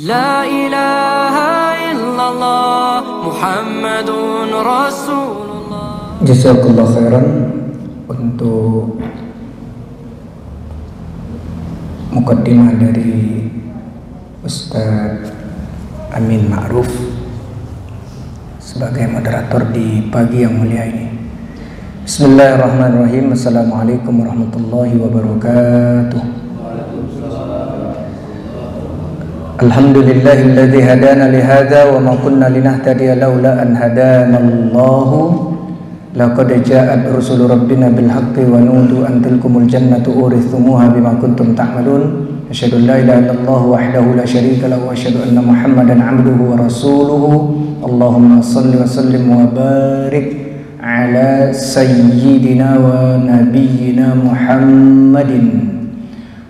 La ilaha illallah Muhammadun Rasulullah. Jazakallah khairan untuk mukaddimah dari Ustaz Amin Ma'ruf sebagai moderator di pagi yang mulia ini. Bismillahirrahmanirrahim. Assalamualaikum warahmatullahi wabarakatuh. Alhamdulillahilladzi hadana lihadza wa ma kunna linahtadiya laula an hadanallahu. Laqad ja'at rusulu rabbina bil haqqi wa nudu an tilkumul jannatu urithumuha bima kuntum ta'malun. Asyhadu an la ilaha illallah wahdahu la syarika lahu wa asyhadu anna Muhammadan 'abduhu wa rasuluhu. Allahumma shalli wa sallim wa barik ala sayyidina wa nabiyyina Muhammadin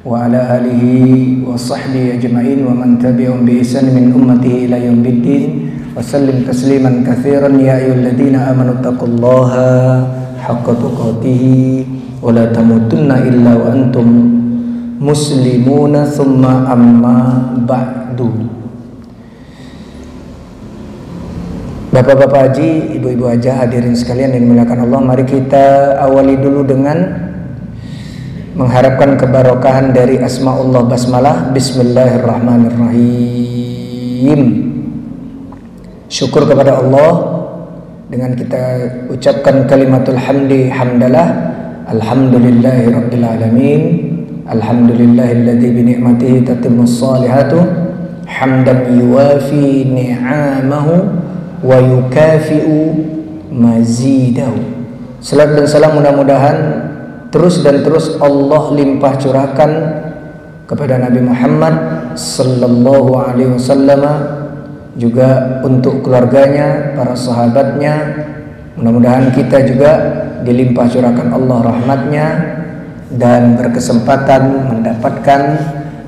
wa ala alihi wa sahbihi ajma'in wa man tabi'ahum bi ihsan min ummatihi ila yaumiddin wa sallim tasliman katsiran. Ya ayyuhalladzina amanu taqullaha haqqa tuqatih wa la tamutunna illa wa antum muslimuna thumma amma ba'du. Bapak-bapak haji, ibu-ibu haja, hadirin sekalian yang dimuliakan Allah, mari kita awali dulu dengan mengharapkan kebarokahan dari asmaullah basmalah. Bismillahirrahmanirrahim. Syukur kepada Allah dengan kita ucapkan kalimatul hamdi hamdalah. Alhamdulillahi rabbil alamin. Alhamdulillahilladzi bi ni'matihi tatimmus salihatu. Hamdan yuwafi ni'amahu wa yukafi'u mazidahu. Salat dan salam mudah-mudahan terus dan terus Allah limpah curahkan kepada Nabi Muhammad sallallahu alaihi wasallam, juga untuk keluarganya, para sahabatnya. Mudah-mudahan kita juga dilimpah curahkan Allah rahmatnya dan berkesempatan mendapatkan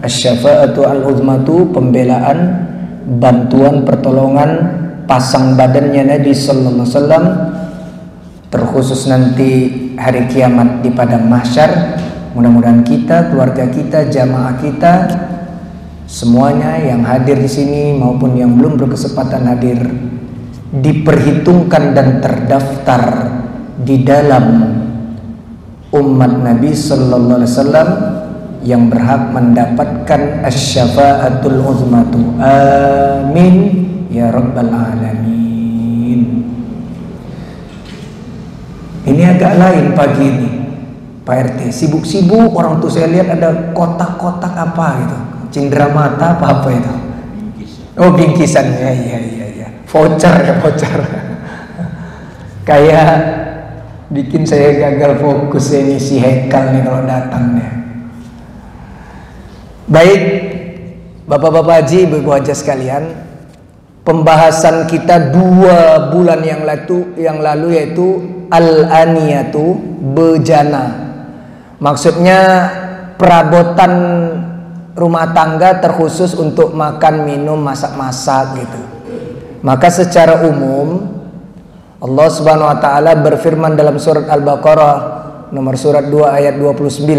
asy-syafa'atu al-uzmatu, pembelaan, bantuan, pertolongan, pasang badannya Nabi sallallahu alaihi wasallam, terkhusus nanti hari kiamat di padang mahsyar. Mudah-mudahan kita, keluarga kita, jamaah kita, semuanya yang hadir di sini maupun yang belum berkesempatan hadir diperhitungkan dan terdaftar di dalam umat Nabi sallallahu alaihi wasallam yang berhak mendapatkan asy-syafa'atul uzmatu. Amin ya rabbal alamin. Ini agak lain pagi ini, Pak RT. Sibuk-sibuk, orang tuh saya lihat ada kotak-kotak apa gitu, cindramata apa itu. Oh, bingkisan. Ya. Voucher. Kayak bikin saya gagal fokus ini si Hekal nih kalau datangnya. Baik, bapak-bapak haji, ibu-ibu haja sekalian, pembahasan kita 2 bulan yang lalu yaitu al-aniyatu, bejana. Maksudnya perabotan rumah tangga terkhusus untuk makan, minum, masak-masak gitu. Maka secara umum Allah Subhanahu wa taala berfirman dalam surat Al-Baqarah nomor surat 2 ayat 29,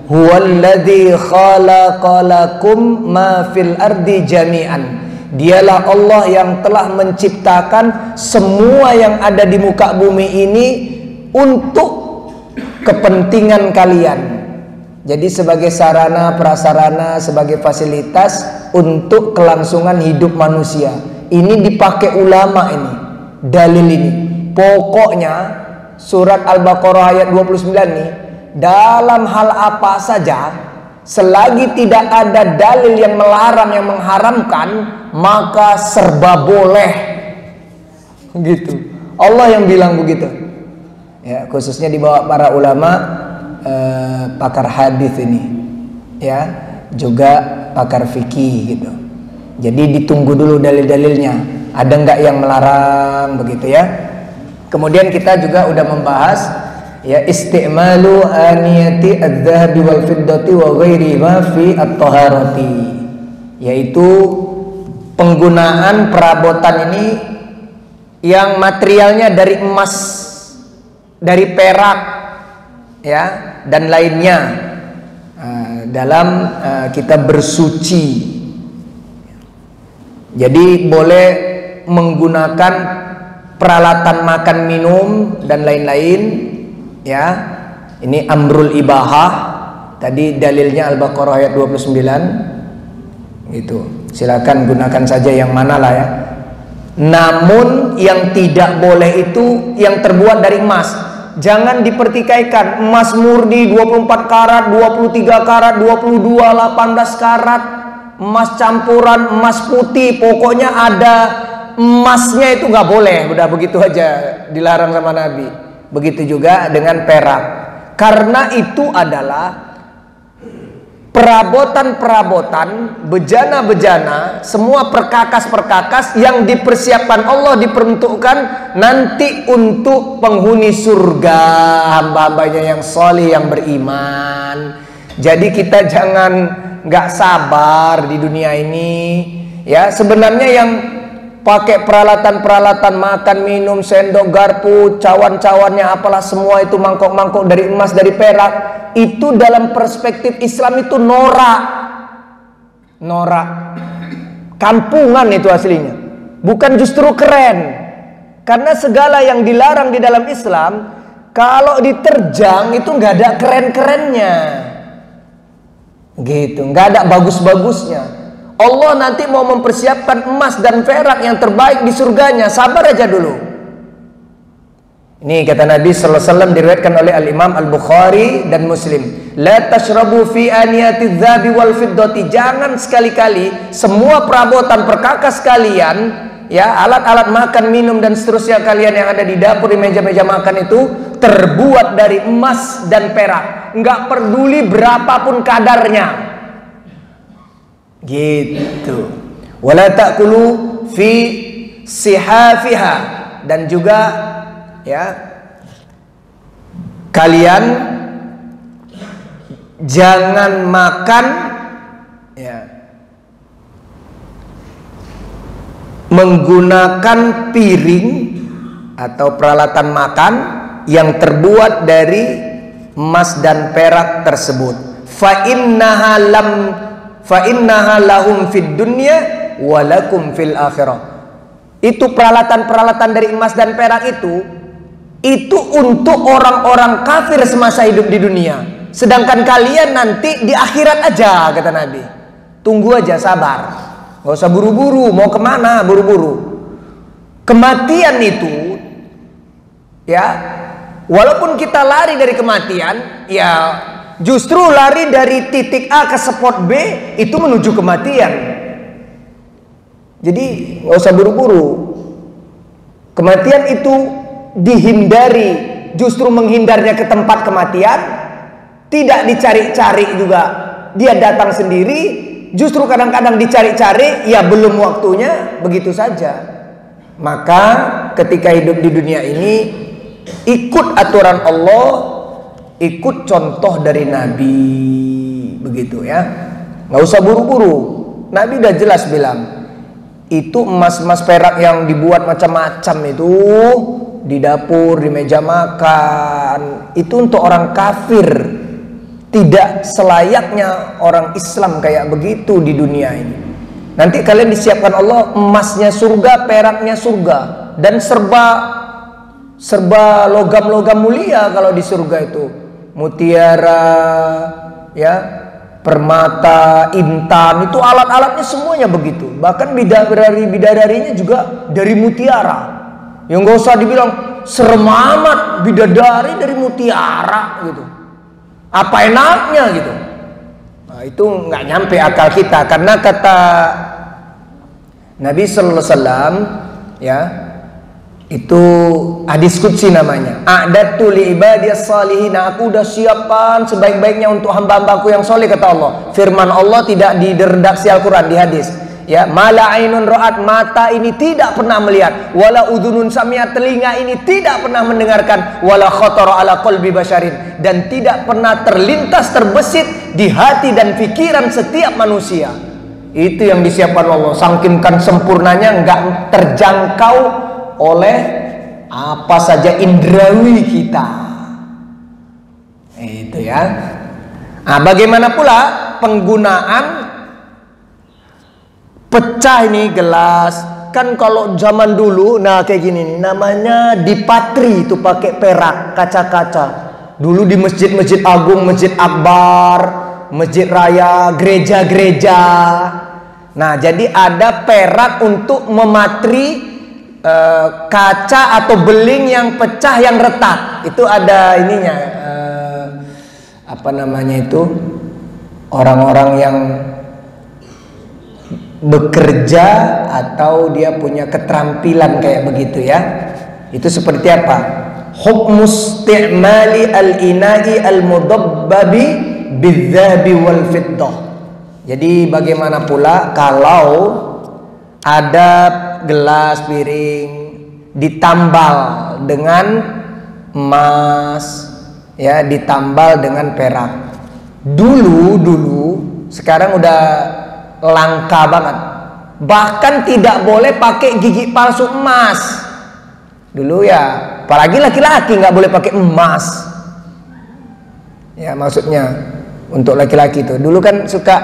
huwallazi khalaqalakum ma fil ardi jami'an. Dialah Allah yang telah menciptakan semua yang ada di muka bumi ini untuk kepentingan kalian. Jadi sebagai sarana prasarana, sebagai fasilitas untuk kelangsungan hidup manusia. Ini dipakai ulama ini, dalil ini. Pokoknya surat Al-Baqarah ayat 29 nih, dalam hal apa saja selagi tidak ada dalil yang melarang, yang mengharamkan, maka serba boleh. Gitu. Allah yang bilang begitu. Ya, khususnya dibawa para ulama, pakar hadis ini. Ya, juga pakar fikih gitu. Jadi ditunggu dulu dalil-dalilnya. Ada enggak yang melarang begitu ya? Kemudian kita juga udah membahas ya isti'malu aniyati adz-dzahabi wal fiddati wa ghairi ma fi at-taharati, yaitu penggunaan perabotan ini yang materialnya dari emas, dari perak ya dan lainnya dalam kita bersuci. Jadi boleh menggunakan peralatan makan minum dan lain-lain, ya. Ini amrul ibahah. Tadi dalilnya Al-Baqarah ayat 29. Gitu. Silakan gunakan saja yang mana lah ya. Namun yang tidak boleh itu yang terbuat dari emas. Jangan dipertikaikan emas murni 24 karat, 23 karat, 22, 18 karat, emas campuran, emas putih, pokoknya ada emasnya itu nggak boleh. Udah begitu aja dilarang sama Nabi. Begitu juga dengan perak. Karena itu adalah perabotan-perabotan, bejana-bejana, semua perkakas-perkakas yang dipersiapkan Allah, diperuntukkan nanti untuk penghuni surga, hamba-hambanya yang soleh, yang beriman. Jadi kita jangan nggak sabar di dunia ini, ya. Sebenarnya yang pakai peralatan-peralatan makan, minum, sendok, garpu, cawan-cawannya apalah semua itu, mangkok-mangkok dari emas, dari perak, itu dalam perspektif Islam itu norak. Kampungan itu aslinya. Bukan justru keren. Karena segala yang dilarang di dalam Islam, kalau diterjang itu nggak ada keren-kerennya. Gitu, nggak ada bagus-bagusnya. Allah nanti mau mempersiapkan emas dan perak yang terbaik di surganya. Sabar aja dulu. Ini kata Nabi sallallahu alaihi wasallam, diriwayatkan oleh Al-Imam Al-Bukhari dan Muslim. La tashrabu fi aniyatiz zahabi wal fiddati. Jangan sekali-kali semua perabotan perkakas kalian, ya, alat-alat makan, minum dan seterusnya kalian yang ada di dapur, di meja-meja makan itu terbuat dari emas dan perak. Enggak peduli berapapun kadarnya. Gitu. Wala ta'kulu fi sihafiha, dan juga ya kalian jangan makan ya menggunakan piring atau peralatan makan yang terbuat dari emas dan perak tersebut. Fa innaha lahum fid dunya walakum fil akhirah. Itu peralatan-peralatan dari emas dan perak itu untuk orang-orang kafir semasa hidup di dunia. Sedangkan kalian nanti di akhirat aja, kata Nabi. Tunggu aja, sabar. Gak usah buru-buru. Mau kemana buru-buru? Kematian itu, ya, walaupun kita lari dari kematian, ya justru lari dari titik A ke spot B itu menuju kematian. Jadi nggak usah buru-buru. Kematian itu dihindari, justru menghindarnya ke tempat kematian. Tidak dicari-cari juga, dia datang sendiri. Justru kadang-kadang dicari-cari, ya belum waktunya, begitu saja. Maka ketika hidup di dunia ini, ikut aturan Allah, ikut contoh dari Nabi, begitu ya. Nggak usah buru-buru. Nabi udah jelas bilang, itu emas-emas perak yang dibuat macam-macam itu di dapur, di meja makan, itu untuk orang kafir. Tidak selayaknya orang Islam kayak begitu di dunia ini. Nanti kalian disiapkan Allah emasnya surga, peraknya surga, dan serba logam-logam mulia kalau di surga itu. Mutiara, ya, permata, intan, itu alat-alatnya semuanya begitu. Bahkan bidadarinya juga dari mutiara. Yang gak usah dibilang serem amat, bidadari dari mutiara gitu. Apa enaknya gitu. Nah, itu nggak nyampe akal kita, karena kata Nabi sallallahu alaihi wasallam, ya, itu hadis qudsi namanya. A'dadtu li ibadiyas salihin, aku udah siapkan sebaik-baiknya untuk hamba-hambaku yang soleh, kata Allah. Firman Allah tidak di redaksi Al-Quran, di hadis. Ya, mala ainun ra'at, mata ini tidak pernah melihat, wala udhunun sami'at, telinga ini tidak pernah mendengarkan, wala khatara ala qalbi basyarin, dan tidak pernah terlintas terbesit di hati dan pikiran setiap manusia. Itu yang disiapkan Allah. Saking sempurnanya, nggak terjangkau oleh apa saja indrawi kita. Itu ya. Nah, bagaimana pula penggunaan pecah ini gelas. Kan kalau zaman dulu, nah kayak gini nih, namanya dipatri, itu pakai perak, kaca-kaca. Dulu di masjid-masjid agung, masjid akbar, masjid raya, gereja-gereja. Nah, jadi ada perak untuk mematri kaca atau beling yang pecah, yang retak. Itu ada ininya, apa namanya itu, orang-orang yang bekerja atau dia punya keterampilan kayak begitu ya. Itu seperti apa? Hukmus isti'mali al-ina'i al-mudabbabi bidzahabi wal fiddah. Jadi bagaimana pula kalau ada gelas piring ditambal dengan emas, ya, ditambal dengan perak. Dulu sekarang udah langka banget. Bahkan tidak boleh pakai gigi palsu emas. Dulu ya, apalagi laki-laki nggak boleh pakai emas. Ya, maksudnya untuk laki-laki itu. Dulu kan suka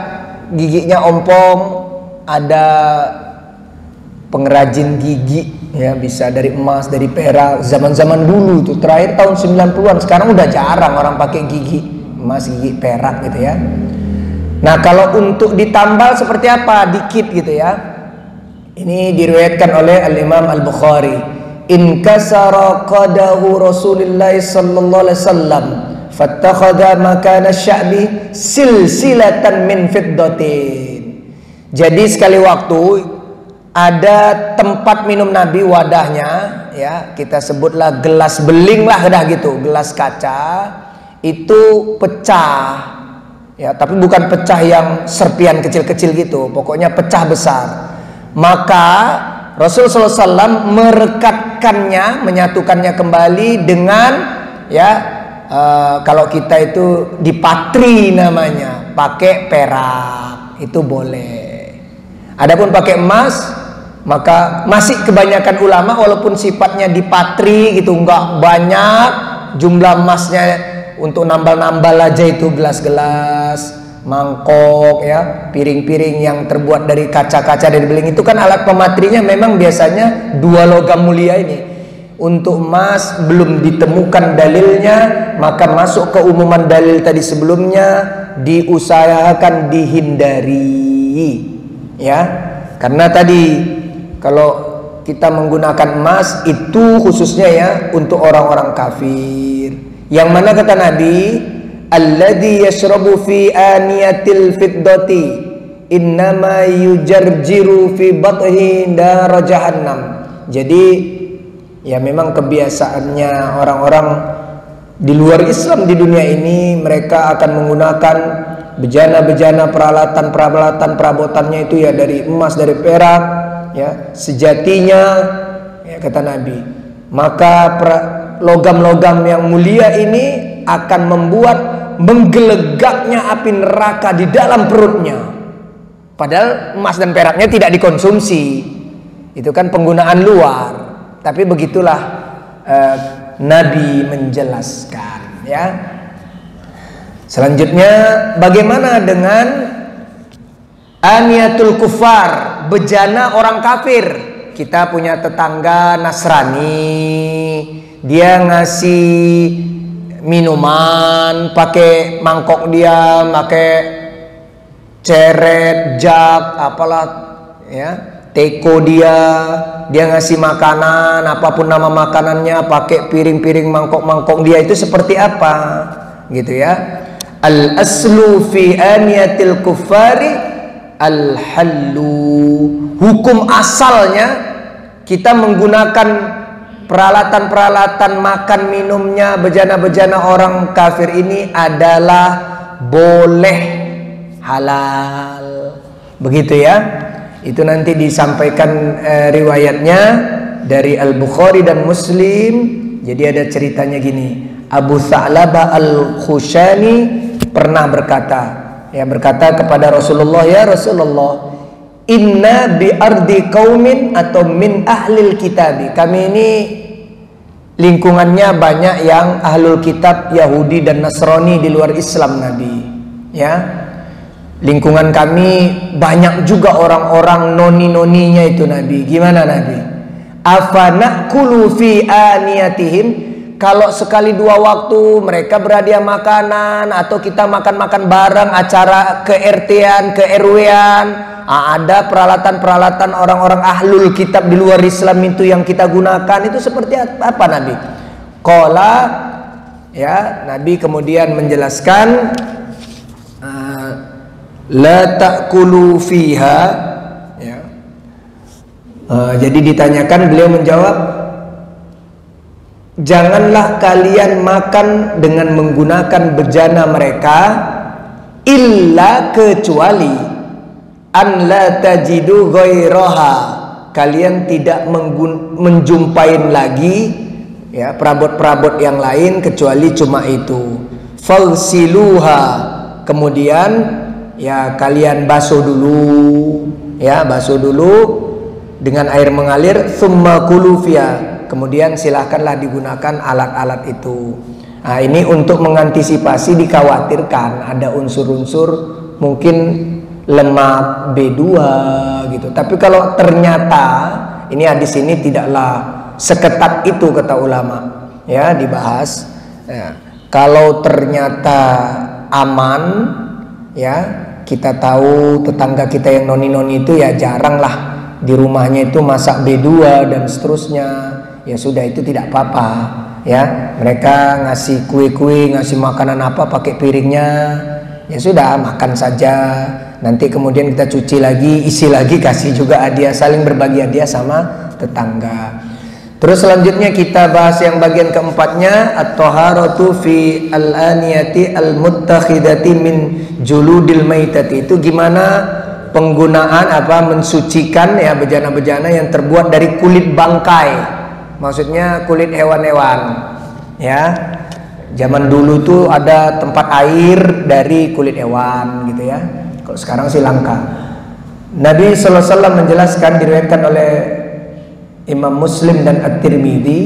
giginya ompong, ada pengrajin gigi, ya, bisa dari emas, dari perak. Zaman-zaman dulu itu, terakhir tahun 90-an. Sekarang udah jarang orang pakai gigi emas, gigi perak gitu ya. Nah, kalau untuk ditambal seperti apa? Dikit gitu ya. Ini diriwayatkan oleh Al-Imam Al-Bukhari. In kasara qadahu Rasulullah sallallahu alaihi wasallam fattakhadha makana sya'bi silsilatan min fiddatin. Jadi sekali waktu ada tempat minum Nabi, wadahnya ya, kita sebutlah gelas beling lah, dah gitu, gelas kaca itu pecah. Ya, tapi bukan pecah yang serpian kecil-kecil gitu, pokoknya pecah besar. Maka Rasulullah SAW merekatkannya, menyatukannya kembali dengan, ya, kalau kita itu dipatri namanya, pakai perak, itu boleh. Adapun pakai emas, maka masih kebanyakan ulama walaupun sifatnya dipatri gitu, nggak banyak jumlah emasnya, untuk nambal-nambal aja itu gelas-gelas, mangkok ya, piring-piring yang terbuat dari kaca-kaca dari beling itu kan alat pematrinya memang biasanya 2 logam mulia ini. Untuk emas belum ditemukan dalilnya, maka masuk ke umuman dalil tadi sebelumnya, diusahakan dihindari ya. Karena tadi kalau kita menggunakan emas itu khususnya ya untuk orang-orang kafir. Yang mana kata Nabi, alladzi yashrabu fi aniyatil fiddati innama yujarjiru fi bathi nar jahannam. Jadi ya memang kebiasaannya orang-orang di luar Islam di dunia ini, mereka akan menggunakan bejana-bejana, peralatan perabotannya itu ya dari emas, dari perak ya, sejatinya ya kata Nabi. Maka logam-logam yang mulia ini akan membuat menggelegaknya api neraka di dalam perutnya. Padahal emas dan peraknya tidak dikonsumsi, itu kan penggunaan luar. Tapi begitulah Nabi menjelaskan ya. Selanjutnya, bagaimana dengan aniyatul kufar, bejana orang kafir? Kita punya tetangga Nasrani, dia ngasih minuman pakai mangkok, dia pakai ceret, jug, apalah ya, teko, dia ngasih makanan, apapun nama makanannya, pakai piring-piring, mangkok-mangkok dia, itu seperti apa gitu ya. Al aslu fi aniyatil kuffari al hallu. Hukum asalnya kita menggunakan peralatan-peralatan makan minumnya, bejana-bejana orang kafir ini adalah boleh, halal. Begitu ya. Itu nanti disampaikan riwayatnya dari Al-Bukhari dan Muslim. Jadi ada ceritanya gini. Abu Tha'labah Al-Khushani pernah berkata kepada Rasulullah, ya Rasulullah, inna bi ardi qaumin atau min ahlil kitabi. Kami ini lingkungannya banyak yang ahlul kitab, Yahudi dan Nasrani di luar Islam Nabi. Ya. lingkungan kami banyak juga orang-orang noni-noninya itu Nabi. Gimana Nabi? Afanakulu fi aniyatihim. Kalau sekali dua waktu mereka berhadiah makanan atau kita makan-makan bareng, acara ke RT-an, ke RW-an, ada peralatan-peralatan orang-orang ahlul kitab di luar Islam itu yang kita gunakan, itu seperti apa Nabi? Qala, ya, Nabi kemudian menjelaskan la ta'kulu fiha, ya. Jadi ditanyakan, beliau menjawab, janganlah kalian makan dengan menggunakan bejana mereka, illa kecuali an la tajidu ghairaha, kalian tidak menjumpain lagi, ya, perabot-perabot yang lain kecuali cuma itu. Falsiluha, kemudian ya kalian basuh dulu, ya, basuh dulu dengan air mengalir. Tsumma kulu fiha, kemudian silahkanlah digunakan alat-alat itu. Nah, ini untuk mengantisipasi dikhawatirkan ada unsur-unsur mungkin lemak B2 gitu. Tapi kalau ternyata ini hadis ini tidaklah seketat itu kata ulama, ya, dibahas. Ya, kalau ternyata aman, ya, kita tahu tetangga kita yang noni-noni itu ya jarang lah di rumahnya itu masak B2 dan seterusnya. Ya sudah, itu tidak apa-apa, ya. Mereka ngasih kue-kue, ngasih makanan apa pakai piringnya, ya sudah, makan saja. Nanti kemudian kita cuci lagi, isi lagi, kasih juga hadiah, saling berbagi hadiah sama tetangga. Terus selanjutnya kita bahas yang bagian keempatnya, at-taharatu fi al-aniyati al-muttakhidati min juludil maitati. Itu gimana penggunaan mensucikan, ya, bejana-bejana yang terbuat dari kulit bangkai. Maksudnya kulit hewan-hewan, ya. Zaman dulu tuh ada tempat air dari kulit hewan gitu, ya. Kalau sekarang sih langka. Nabi sallallahu alaihi wasallam menjelaskan, diriwayatkan oleh Imam Muslim dan At-Tirmidzi,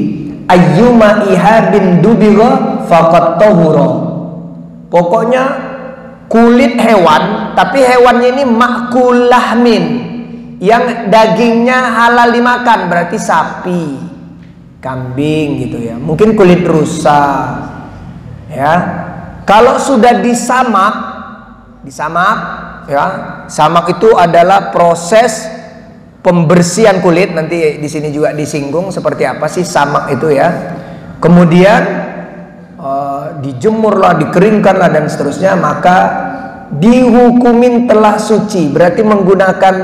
ayyuma ihabin dubigha faqad tahura. Pokoknya kulit hewan, tapi hewannya ini ma'kul lahmin, yang dagingnya halal dimakan, berarti sapi, kambing gitu, ya, mungkin kulit rusa, ya. Kalau sudah disamak, ya, samak itu adalah proses pembersihan kulit. Nanti di sini juga disinggung seperti apa sih samak itu, ya. Kemudian dijemurlah, dikeringkanlah dan seterusnya, maka dihukumin telah suci. Berarti menggunakan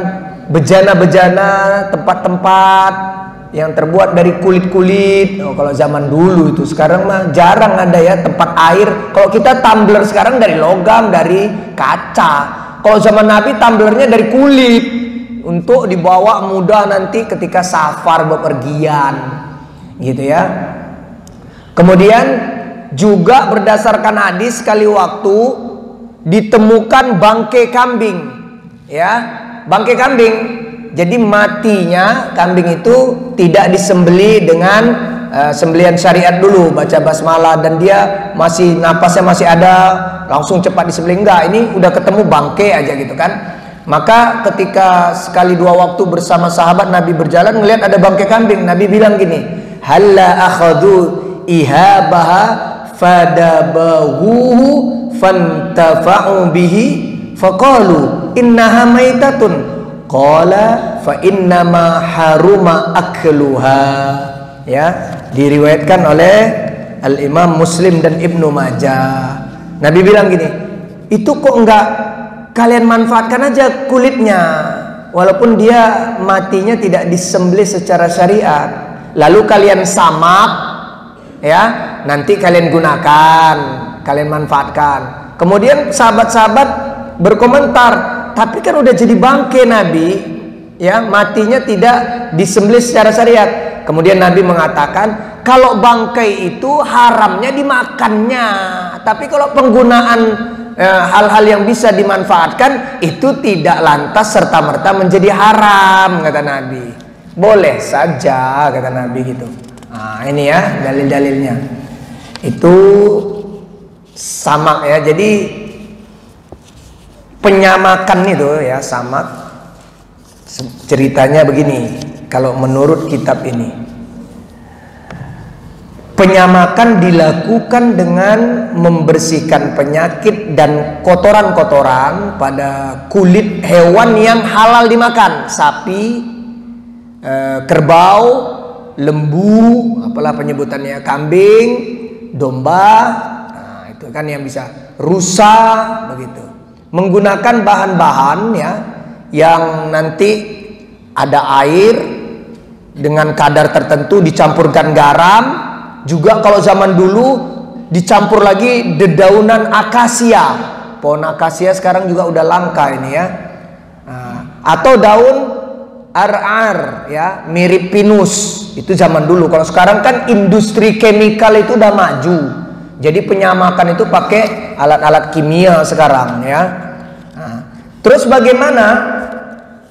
bejana-bejana, tempat-tempat yang terbuat dari kulit-kulit. Kalau zaman dulu itu, sekarang mah jarang ada, ya, tempat air. Kalau kita tumbler sekarang dari logam, dari kaca. Kalau zaman Nabi tumblernya dari kulit, untuk dibawa mudah nanti ketika safar bepergian, gitu, ya. Kemudian juga berdasarkan hadis, sekali waktu ditemukan bangkai kambing, ya, bangkai kambing. Jadi matinya kambing itu tidak disembeli dengan sembelihan syariat dulu, baca basmalah, dan dia masih napasnya masih ada, langsung cepat disembelih. Enggak, ini udah ketemu bangkai aja gitu kan. Maka ketika sekali dua waktu bersama sahabat Nabi berjalan, ngelihat ada bangkai kambing, Nabi bilang gini, halla akhadhu ihabaha fadabahuhu fantafa'u bihi faqalu innaha maitatun. Qala fa innama haruma akluha, ya, diriwayatkan oleh Al-Imam Muslim dan Ibnu Majah. Nabi bilang gini, itu kok enggak kalian manfaatkan aja kulitnya, walaupun dia matinya tidak disembelih secara syariat, lalu kalian samak, ya, nanti kalian gunakan, kalian manfaatkan. Kemudian sahabat-sahabat berkomentar, tapi kan udah jadi bangkai Nabi, ya, matinya tidak disembelih secara syariat. Kemudian Nabi mengatakan, kalau bangkai itu haramnya dimakannya, tapi kalau penggunaan hal-hal yang bisa dimanfaatkan itu tidak lantas serta-merta menjadi haram, kata Nabi. Boleh saja, kata Nabi gitu. Nah, ini ya dalil-dalilnya. Itu samak, ya. Jadi penyamakan itu ya, samak, ceritanya begini kalau menurut kitab ini. Penyamakan dilakukan dengan membersihkan penyakit dan kotoran-kotoran pada kulit hewan yang halal dimakan. Sapi, kerbau, lembu, apalah penyebutannya, kambing, domba. Nah, itu kan yang bisa, rusa, begitu. Menggunakan bahan-bahan ya yang nanti ada air dengan kadar tertentu, dicampurkan garam. Juga kalau zaman dulu dicampur lagi dedaunan akasia. Pohon akasia sekarang juga udah langka ini ya. Nah, atau daun ar-ar ya, mirip pinus. Itu zaman dulu. Kalau sekarang kan industri chemical itu udah maju. Jadi penyamakan itu pakai alat-alat kimia sekarang ya. Nah, terus bagaimana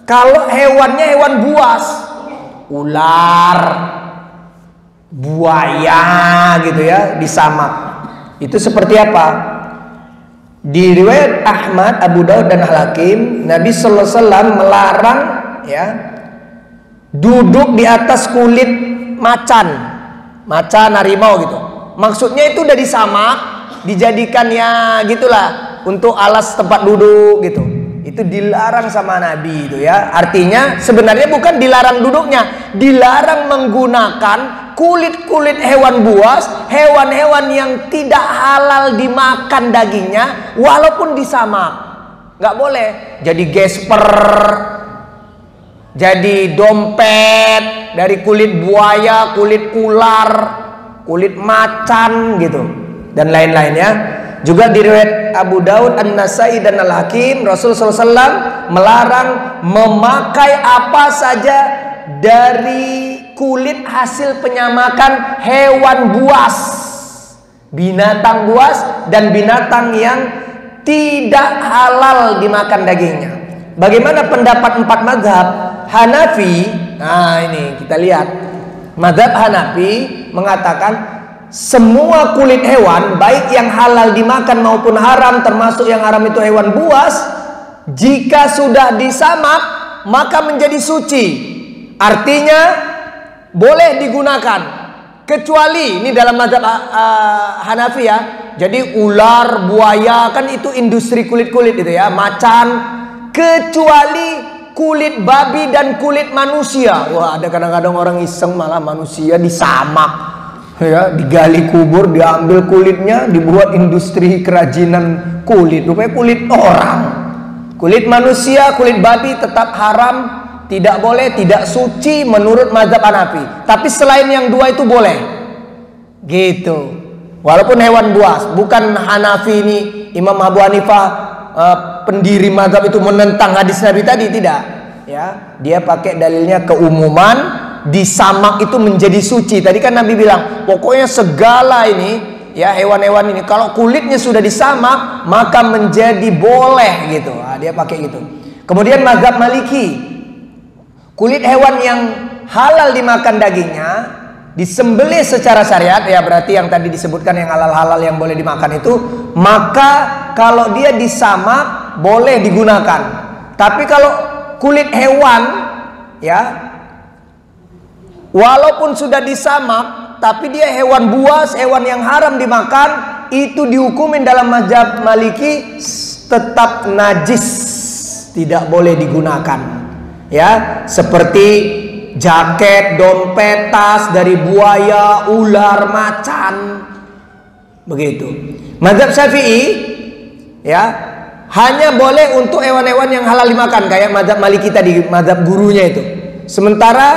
kalau hewannya hewan buas? Ular, buaya gitu ya, disamak. Itu seperti apa? Di riwayat Ahmad, Abu Daud dan Al-Hakim, Nabi sallallahu alaihi wasallam melarang ya duduk di atas kulit macan harimau gitu. Maksudnya itu udah disamak, dijadikan ya gitulah untuk alas tempat duduk gitu. Itu dilarang sama Nabi itu ya. Artinya sebenarnya bukan dilarang duduknya, dilarang menggunakan kulit-kulit hewan buas, hewan-hewan yang tidak halal dimakan dagingnya, walaupun disamak. Nggak boleh. Jadi gesper, jadi dompet dari kulit buaya, kulit ular, kulit macan gitu, dan lain-lainnya. Juga di riwayat Abu Daud, An-Nasai dan Al-Hakim, Rasulullah SAW melarang memakai apa saja dari kulit hasil penyamakan hewan buas, binatang buas dan binatang yang tidak halal dimakan dagingnya. Bagaimana pendapat 4 mazhab? Hanafi, nah ini kita lihat, mazhab Hanafi mengatakan semua kulit hewan, baik yang halal dimakan maupun haram, termasuk yang haram itu hewan buas, jika sudah disamak maka menjadi suci. Artinya boleh digunakan, kecuali ini dalam mazhab Hanafi ya. Jadi ular, buaya kan itu industri kulit-kulit itu ya, macan, kecuali kulit babi dan kulit manusia. Wah, ada kadang-kadang orang iseng malah manusia disamak. Ya, digali kubur, diambil kulitnya, dibuat industri kerajinan kulit. Rupanya kulit orang. Kulit manusia, kulit babi tetap haram, tidak boleh, tidak suci menurut mazhab Hanafi. Tapi selain yang dua itu boleh. Gitu. Walaupun hewan buas, bukan Hanafi ini Imam Abu Hanifah pendiri mazhab itu menentang hadis Nabi tadi, tidak. Ya, dia pakai dalilnya keumuman. Disamak itu menjadi suci. Tadi kan Nabi bilang, pokoknya segala ini ya, hewan-hewan ini kalau kulitnya sudah disamak maka menjadi boleh gitu. Nah, dia pakai gitu. Kemudian mazhab Maliki, kulit hewan yang halal dimakan dagingnya disembelih secara syariat ya, berarti yang tadi disebutkan yang halal-halal yang boleh dimakan itu, maka kalau dia disamak boleh digunakan. Tapi kalau kulit hewan ya, walaupun sudah disamak, tapi dia hewan buas, hewan yang haram dimakan, itu dihukumin dalam mazhab Maliki tetap najis, tidak boleh digunakan. Ya, seperti jaket, dompet, tas dari buaya, ular, macan, begitu. Mazhab Syafi'i ya, hanya boleh untuk hewan-hewan yang halal dimakan, kayak mazhab Maliki tadi, mazhab gurunya itu. Sementara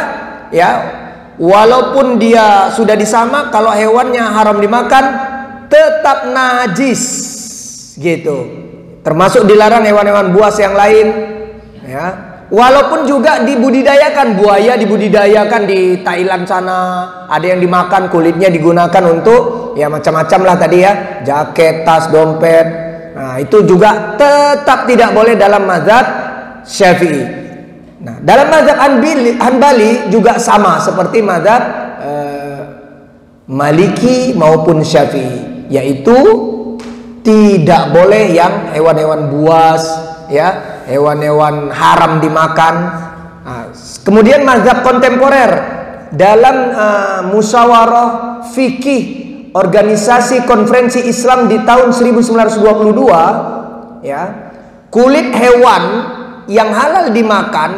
ya, walaupun dia sudah disamak, kalau hewannya haram dimakan tetap najis gitu. Termasuk dilarang hewan-hewan buas yang lain ya. Walaupun juga dibudidayakan, buaya dibudidayakan di Thailand sana, ada yang dimakan kulitnya digunakan untuk ya macam-macam lah tadi ya, jaket, tas, dompet. Nah, itu juga tetap tidak boleh dalam mazhab Syafi'i. Nah, dalam mazhab Hanbali juga sama seperti mazhab Maliki maupun Syafi'i, yaitu tidak boleh yang hewan-hewan buas, ya, hewan-hewan haram dimakan. Nah, kemudian mazhab kontemporer dalam musyawarah fikih organisasi konferensi Islam di tahun 1922, ya, kulit hewan yang halal dimakan,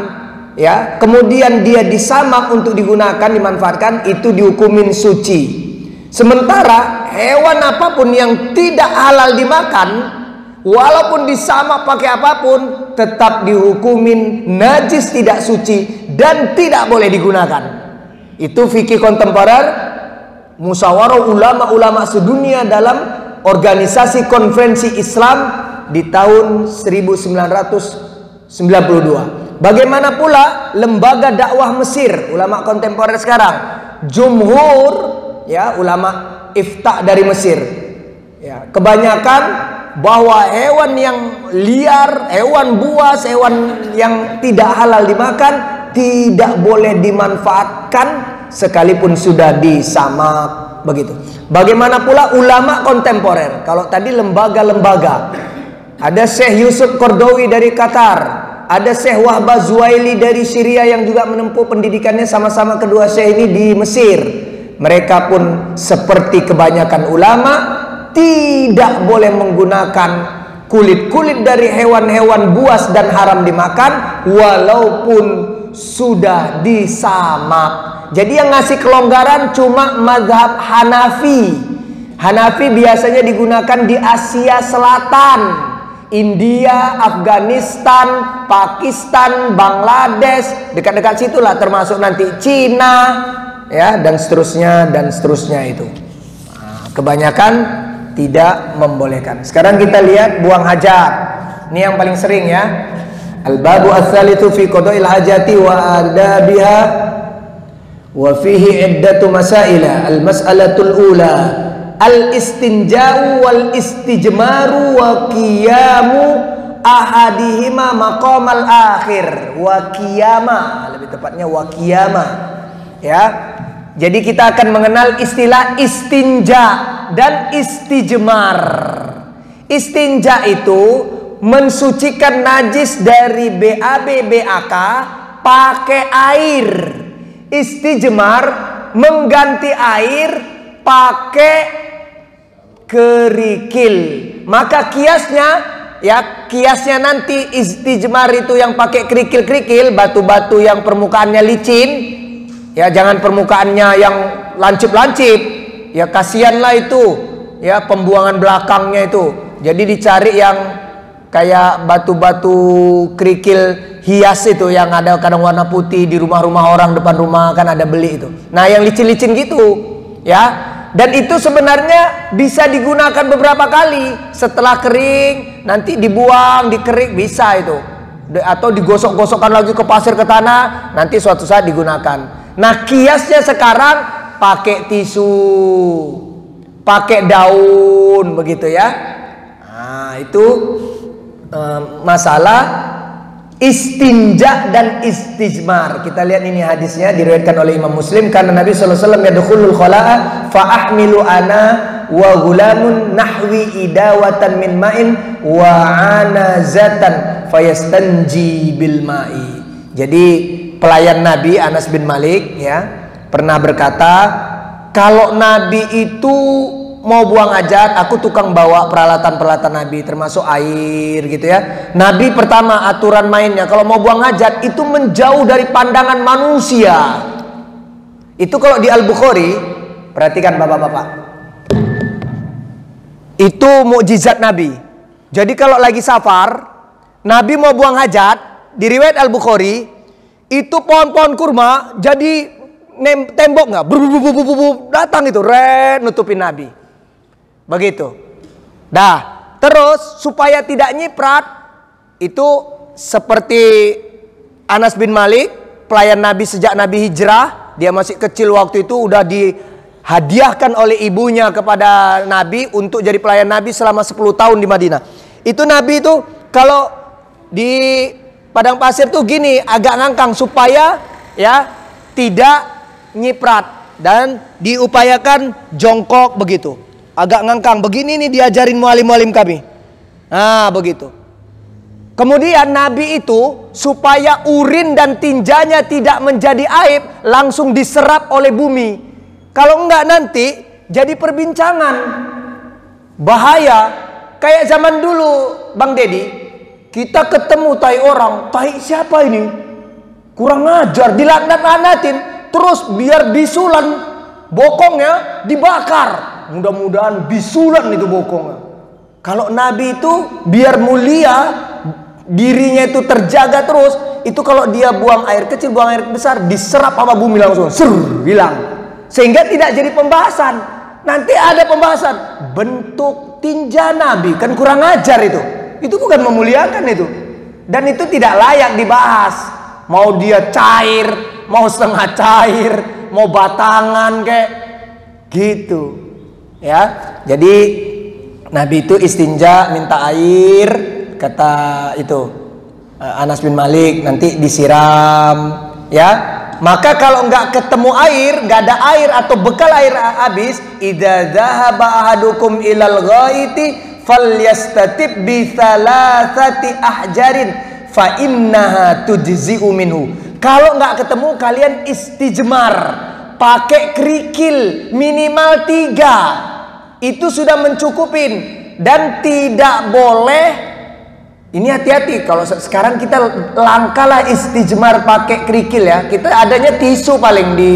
ya, kemudian dia disamak untuk digunakan, dimanfaatkan, itu dihukumin suci. Sementara hewan apapun yang tidak halal dimakan, walaupun disamak pakai apapun, tetap dihukumin najis, tidak suci, dan tidak boleh digunakan. Itu fikih kontemporer musyawarah ulama-ulama sedunia dalam organisasi konferensi Islam di tahun 1992. Bagaimana pula lembaga dakwah Mesir, ulama kontemporer sekarang, jumhur, ya, ulama ifta dari Mesir, ya, kebanyakan bahwa hewan yang liar, hewan buas, hewan yang tidak halal dimakan tidak boleh dimanfaatkan sekalipun sudah disamak, begitu. Bagaimana pula ulama kontemporer? Kalau tadi lembaga-lembaga, ada Syekh Yusuf Qaradawi dari Qatar, ada Syekh Wahbah Zuwaili dari Syria yang juga menempuh pendidikannya sama-sama kedua Syekh ini di Mesir. Mereka pun seperti kebanyakan ulama tidak boleh menggunakan kulit-kulit dari hewan-hewan buas dan haram dimakan walaupun sudah disamak. Jadi yang ngasih kelonggaran cuma mazhab Hanafi. Hanafi biasanya digunakan di Asia Selatan, India, Afghanistan, Pakistan, Bangladesh, dekat-dekat situlah, termasuk nanti Cina, ya, dan seterusnya itu. Nah, kebanyakan tidak membolehkan. Sekarang kita lihat buang hajat. Ini yang paling sering, ya. Al-babu ats-tsalitsu fi qada'il hajati wa adabiha wa fihi iddatu masaila. Al-mas'alatul ula al-istinja'u wal istijmaru wa qiyamu ahadihima maqamal akhir. Wa qiyama, lebih tepatnya wa qiyama, ya. Jadi kita akan mengenal istilah istinja dan istijmar. Istinja itu mensucikan najis dari BAB BAK pakai air. Istijmar mengganti air pakai kerikil. Maka kiasnya, ya, kiasnya nanti istijmar itu yang pakai kerikil-kerikil, batu-batu yang permukaannya licin, ya, jangan permukaannya yang lancip-lancip, ya, kasihanlah itu, ya, pembuangan belakangnya itu. Jadi dicari yang kayak batu-batu kerikil hias itu yang ada kadang warna putih di rumah-rumah orang, depan rumah kan ada beli itu. Nah, yang licin-licin gitu, ya. Dan itu sebenarnya bisa digunakan beberapa kali. Setelah kering nanti dibuang, dikerik, bisa itu. Atau digosok-gosokkan lagi ke pasir, ke tanah, nanti suatu saat digunakan. Nah, kiasnya sekarang pakai tisu, pakai daun, begitu, ya. Nah, itu masalah istinja dan istijmar. Kita lihat ini hadisnya diriwayatkan oleh Imam Muslim, karena Nabi sallallahu alaihi wasallam yadkhulul khala'a fa ahmilu ana wa gulamun nahwi idawatan min ma'in wa anazatan fayastanji bil ma'i. Jadi pelayan Nabi Anas bin Malik, ya, pernah berkata, kalau Nabi itu mau buang hajat, aku tukang bawa peralatan-peralatan Nabi, termasuk air, gitu, ya. Nabi pertama aturan mainnya, kalau mau buang hajat itu menjauh dari pandangan manusia. Itu kalau di Al-Bukhari, perhatikan bapak-bapak, itu mukjizat Nabi. Jadi kalau lagi safar, Nabi mau buang hajat, di riwayat Al-Bukhari, itu pohon-pohon kurma jadi tembok nggak, datang itu, nutupin Nabi. Begitu. Dah, terus supaya tidak nyiprat, itu seperti Anas bin Malik, pelayan Nabi sejak Nabi hijrah, dia masih kecil waktu itu udah dihadiahkan oleh ibunya kepada Nabi untuk jadi pelayan Nabi selama 10 tahun di Madinah. Itu Nabi itu kalau di padang pasir tuh gini, agak ngangkang supaya, ya, tidak nyiprat, dan diupayakan jongkok begitu. Agak ngangkang begini nih diajarin mualim-mualim kami. Nah, begitu. Kemudian Nabi itu supaya urin dan tinjanya tidak menjadi aib, langsung diserap oleh bumi. Kalau enggak nanti jadi perbincangan. Bahaya. Kayak zaman dulu Bang Dedi, kita ketemu tai orang, tai siapa ini? Kurang ajar, dilaknat-laknatin. Terus biar bisulan bokongnya dibakar. Mudah-mudahan bisulan itu bokongnya. Kalau Nabi itu biar mulia, dirinya itu terjaga terus, itu kalau dia buang air kecil, buang air besar, diserap sama bumi langsung, hilang. Sehingga tidak jadi pembahasan. Nanti ada pembahasan bentuk tinja Nabi, kan kurang ajar itu. Itu bukan memuliakan itu. Dan itu tidak layak dibahas. Mau dia cair, mau setengah cair, mau batangan kayak gitu. Ya. Jadi Nabi itu istinja minta air, kata itu Anas bin Malik, nanti disiram, ya. Maka kalau nggak ketemu air, nggak ada air atau bekal air habis, idza dzahaba ahadukum ilal ghaiti falyastatib bi thalathati ahjarin fa innaha tujzi'u minhu. Kalau nggak ketemu, kalian istijmar, pakai kerikil minimal 3. Itu sudah mencukupin. Dan tidak boleh. Ini hati-hati, kalau sekarang kita langkalah istijmar pakai kerikil ya. Kita adanya tisu paling di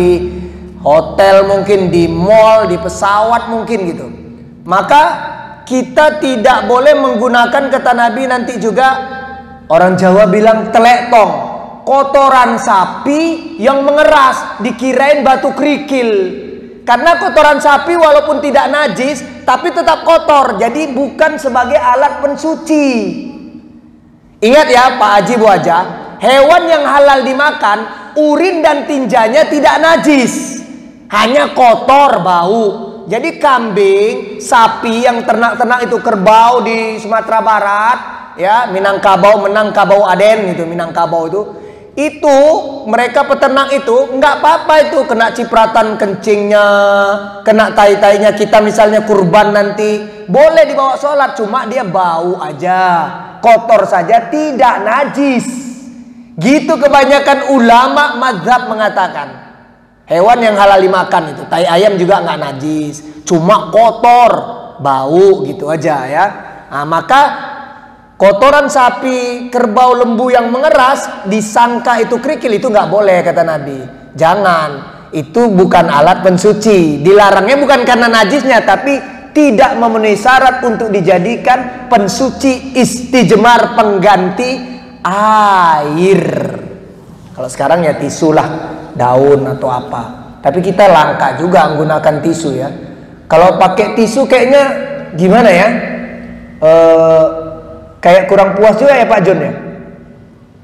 hotel mungkin, di mall, di pesawat mungkin gitu. Maka kita tidak boleh menggunakan, kata Nabi nanti juga, orang Jawa bilang telek tong, kotoran sapi yang mengeras, dikirain batu kerikil. Karena kotoran sapi walaupun tidak najis, tapi tetap kotor. Jadi bukan sebagai alat pensuci. Ingat ya Pak Haji Bu Haja, hewan yang halal dimakan, urin dan tinjanya tidak najis, hanya kotor, bau. Jadi kambing, sapi yang ternak-ternak itu, kerbau di Sumatera Barat, ya Minangkabau, Aden itu, Minangkabau itu mereka peternak itu nggak apa-apa itu kena cipratan kencingnya, kena tai-tainya kita misalnya kurban nanti boleh dibawa sholat, cuma dia bau aja, kotor saja, tidak najis. Gitu kebanyakan ulama mazhab mengatakan. Hewan yang halal dimakan itu, tai ayam juga nggak najis, cuma kotor, bau gitu aja ya. Nah, maka kotoran sapi, kerbau, lembu yang mengeras disangka itu kerikil, itu nggak boleh kata Nabi. Jangan, itu bukan alat pensuci. Dilarangnya bukan karena najisnya, tapi tidak memenuhi syarat untuk dijadikan pensuci istijmar, pengganti air. Kalau sekarang ya tisu lah, daun atau apa. Tapi kita langka juga menggunakan tisu ya. Kalau pakai tisu kayaknya gimana ya? Kayak kurang puas juga ya Pak John ya.